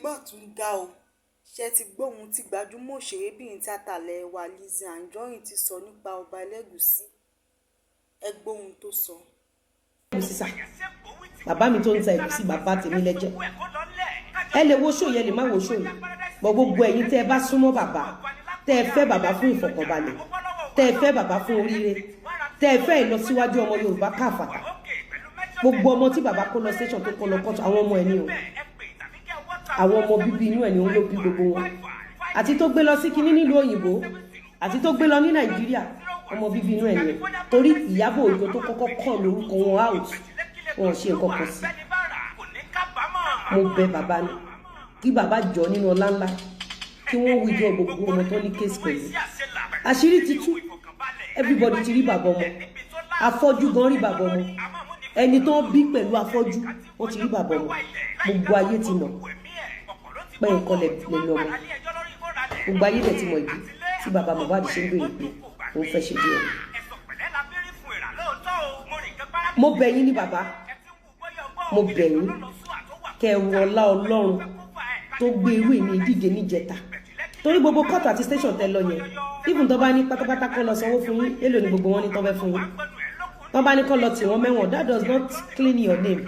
mà tún ga o. Ṣé ti gbóhùn tí gbajúmọ̀ òṣèrébìnrin tíátà ilẹ̀ wa Lizzy Anjorin ti sọ nípa Ọba Elégùṣì? Ẹ gbóhùn tó sọ. Sísà bàbá mi tó ń ta ẹ̀gúsí bàbá tèmi lẹ́jẹ̀. Ẹ lè wo ṣó yẹn lè má wo ṣó yẹn. Bọ̀ gbogbo ẹ̀yin tẹ́ ẹ bá súnmọ́ bàbá, tẹ́ ẹ fẹ́ bàbá fún ìfọ̀kànbalẹ̀, tẹ́ ẹ fẹ́ bàbá fún oríire, tẹ́ ẹ fẹ́ ìlọsíwájú ọmọ Yorùbá káfàtà. Gbogbo ọmọ tí bàbá kó lọ station tó kó lọ kọ́tù àwọn ọmọ ẹ̀ ní o. Àwọn ọmọ bíbí inú ẹ̀ ni ó ló bí gbogbo wọn. Àti tó gbé lọ sí kinní nílùú òyìnbó, àti tó gbé lọ ní Nàìjíríà, ọmọ bíbí inú ẹ̀ ni o. Torí Ìyábọ̀ Òjó tó kọ́kọ́ kọ́ lórúkọ wọn out, wọn ò ṣe nǹkan kan sí. Mo bẹ̀ bàbá ni kí bàbá jọ nínú ọlá ńlá kí wọ́n withdraw gbogbo ọmọ tó ní case pẹ̀lú. Àṣírí ti tú, everybody ti rí bàbá ọmọ, afọ́jú gan rí bàbá ọmọ, ẹni tó bí pẹ̀lú afọ́jú wọ́n ti rí bàbá ọmọ, gbogbo ayé ti mọ̀ pé nǹkan lè lọ ọmọ, gbogbo ayé dẹ̀ ti mọ̀ ìdí tí bàbá Mohbad ṣe ń béèrè pé òun fẹ́ ṣe bí ọmọ. Mo bẹ̀ yín ní bàbá, mo bẹ̀ yín kẹ́ ẹ wọ ọlá Ọlọ́run tó gbé irú ìní díje níjẹta, torí gbogbo kọ́ọ̀tù àti station tẹ lọ yẹn, even tó bá ní pátápátá kọ́ lọ sanwó fún yín, èlò ni gbogbo wọn ní tó fẹ́ fún yín. Tó bá ní kọ́ lọ tì wọ́n mẹ́wọ̀n, that does not clean your name.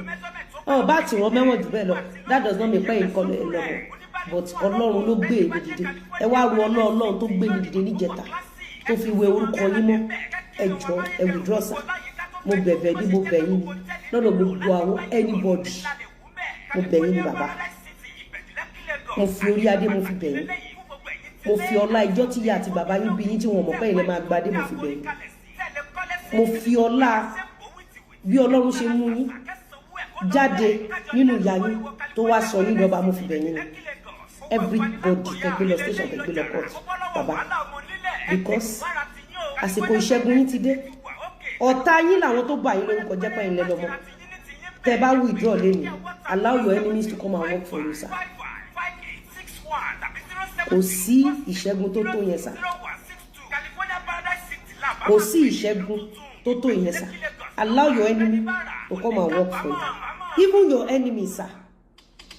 Bá tì wọ́n mẹ́wọ̀n jù bẹ́ẹ̀ lọ, that does not make nǹkan lọ́wọ́. But Ọlọ́run ló gbé èmi dìde, ẹ wá ru Ọlọ́run tó gbé mi dìde níjẹta tó fi wẹ orúkọ yín mọ́, ẹ jọ̀ọ́ ẹ withdraw sir. Mo bẹ̀bẹ̀ ní mo bẹ̀ yín ni lọ́dọ̀ gbogbo àwọn anybody, mo bẹ̀ yín ní bàbá, mo fi orí adé mo fi bẹ̀ yín, mo fi ọlá ijọ́ tí ìyá àti bàbá yín bí yín tí wọn mọ̀ pé ilẹ̀ máa gbadé mo fi bẹ̀ yín, mo fi ọlá bí Ọlọ́run ṣe mú yín jáde nínú ìyá yín tó wá sọ yín lọ́ba mo fi bẹ̀ yín ni everybody kẹgbẹ́ lọ station kẹgbẹ́ lọ court bàbá, because àsìkò ìṣẹ́gun yín ti dé. Ọ̀tá yín làwọn tó bà yín lórúkọ jẹ́ pé ilẹ̀ lọ́mọ. Tẹ́ bá withdraw lẹ́nu, allow your enemies to come and work for you sir. Kò sí ìṣẹ́gun tó tó yẹn sir. Kò sí ìṣẹ́gun tó tó yẹn sir. Allow your enemy to come and work for you. Even your enemies sir,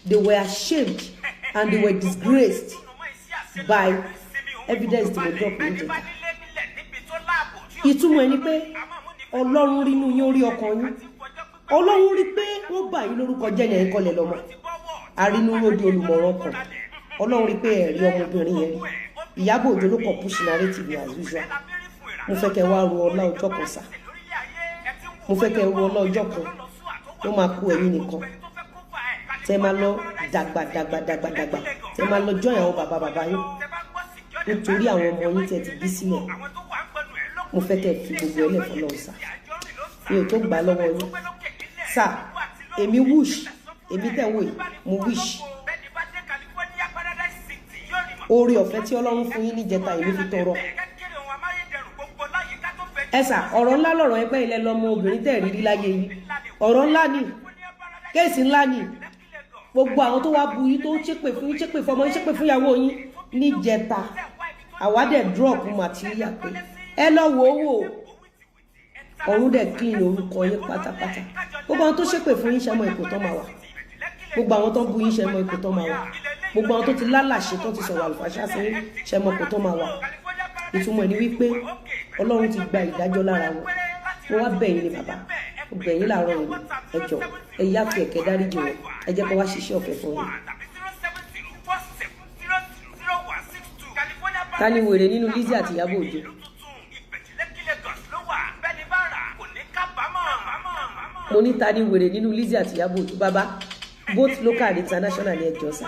they were ashamed and they were disgraced by evidence they were dropped into. Ìtumọ̀ ẹni pé Ọlọ́run rí inú yín, ó rí ọkàn yín. Ọlọ́run rí pé wọ́n bà yín lórúkọ jẹ́ ní ẹ̀kọ́lẹ̀ lọ́mọ. Arínúróde olùmọ̀ràn kan. Ọlọ́run rí pé ẹ̀rí ọmọbìnrin yẹn rí. Ìyábọ̀ Òjó ló kọ̀ push narrative as usual. Mo fẹ́ kẹ́ wá ru ọlá ọjọ́ kan sà. Mo fẹ́ kẹ́ ru ọlá ọjọ́ kan. Wọ́n máa kú ẹ̀yin nìkan. Tẹ́ máa lọ dàgbà. Tẹ́ máa lọ join àwọn bàbá yín. Nítorí àwọn ọmọ yín tẹ́ ti bí sílẹ̀. Mo fẹ́ kẹ́ fi gbogbo ẹlẹ́ fọlọ́ sà. Mi ò tó gbà lọ́wọ́ yín. Sà, èmi wish, èmi tẹ̀ wò yìí, mo wish. Oore ọ̀fẹ́ tí Ọlọ́run fún yín níjẹta èmi fi tọrọ. Ẹ sà, ọ̀rọ̀ ńlá lọ̀rọ̀ ẹgbẹ́ ilẹ̀ lọ́mọ obìnrin tẹ̀ rírí láyé yín. Ọ̀rọ̀ ńlá ni, kéèsì ńlá ni. Gbogbo àwọn tó wá bu yín tó ń ṣépè fún yín, ṣépè fọmọ yín, ṣépè fún ìyàwó yín níjẹta. Àwa dẹ̀ drop material pé ẹ lọ wò ó wò. Ọ̀run dẹ̀ clean orúkọ yín pátápátá. Gbogbo àwọn tó ṣépè fún yín ṣe mọ ipò tó máa wà. Gbogbo àwọn tó bu yín ṣe mọ ipò tó máa wà. Gbogbo àwọn tó ti lálàṣe tó ti sọ̀rọ̀ àlùfàṣà sí yín ṣe mọ ipò tó máa wà. Ìtumọ̀ ni wípé Ọlọ́run ti gba ìdájọ́ lára wọn. Mo wá bẹ̀ yín ní bàbá, mo bẹ̀ yín láàárọ̀ yìí, ẹ jọ̀ọ́ ẹ yáfi ẹ̀kẹ́ dáríjì wọn, ẹ jẹ́ kó wá ṣiṣẹ́ ọ̀fẹ́ fún yín. Ta ni wèrè nínú Lizzy àti Ìyábọ̀ Òjó? Mo ní ta ni wèrè nínú Lizzy àti Ìyábọ̀ Òjó? Bàbá, both local and international ni ẹjọ́ sá.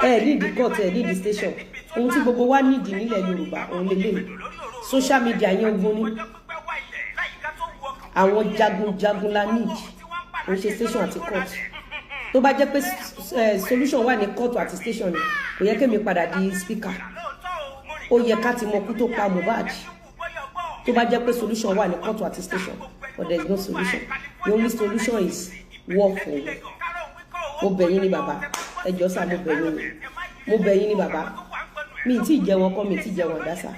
Need the court, need the station. Ohun tí gbogbo wa nídìí nílẹ̀ Yorùbá òun lélẹ̀. Social media yẹn ogun ní. Àwọn jagunjagun la need. Òun ṣe station àti court. Tó bá jẹ́ pé solution wà ní court àti station ni, kò yẹ kémi padà di speaker. Ó yẹ ká ti mọ kú tó pa Mohbad. Tó bá jẹ́ pé solution wà ní court àti station, but there is no solution. The only solution is war for you. Mo bẹ̀ yín ní bàbá, ẹ jọ̀ọ́ sà, mo bẹ̀ yín ni. Mo bẹ̀ yín ní bàbá. Mi tí jẹ wọn kọ́, mi tí jẹ wọn dá sà.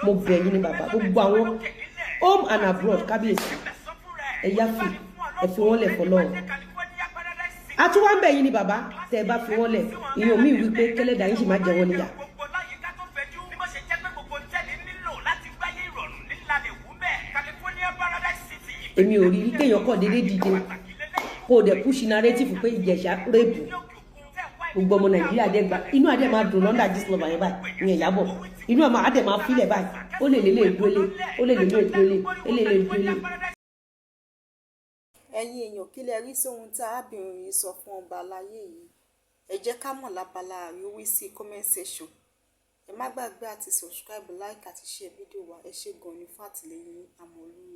Mo bẹ̀ yín ní bàbá. Gbogbo àwọn home and abroad kábíyèsí. Ẹ yáfi, ẹ fi wọ́n lẹ̀ fọlọ́run. a tún wá ń bẹ̀ yín ni bàbá tẹ́ ẹ bá fi wọ́n lẹ̀ ìyẹn mi wí pé kẹ́lẹ́dà yín sì máa jẹ wọ́n níyà. èmi ò rí rí kéèyàn kàn déédéé dìde kó o dẹ̀ push narrative pé Ìjẹ̀ṣà rèébù gbogbo ọmọ Nàìjíríà dẹ̀ gba inú adé máa dùn lọ́ndà Gistlover yẹn báyìí ìyẹn Ìyábọ̀ inú adé máa fílẹ̀ báyìí ó lè lélẹ̀ ìdúrólé ó lè lélẹ̀ ìdúrólé ó lè lélẹ̀ ìdúrólé. ẹ̀yin èèyàn kí lẹ rí sóhun tí arábìnrin yìí sọ fún ọba aláyé yìí ẹ jẹ́ ká mọ̀ lábala àríwí sí comment section ẹ má gbàgbé àti subscribe like àti share fídíò wa ẹ ṣé gan ni fún àtìlẹ́yìn Àmọ̀olúwa.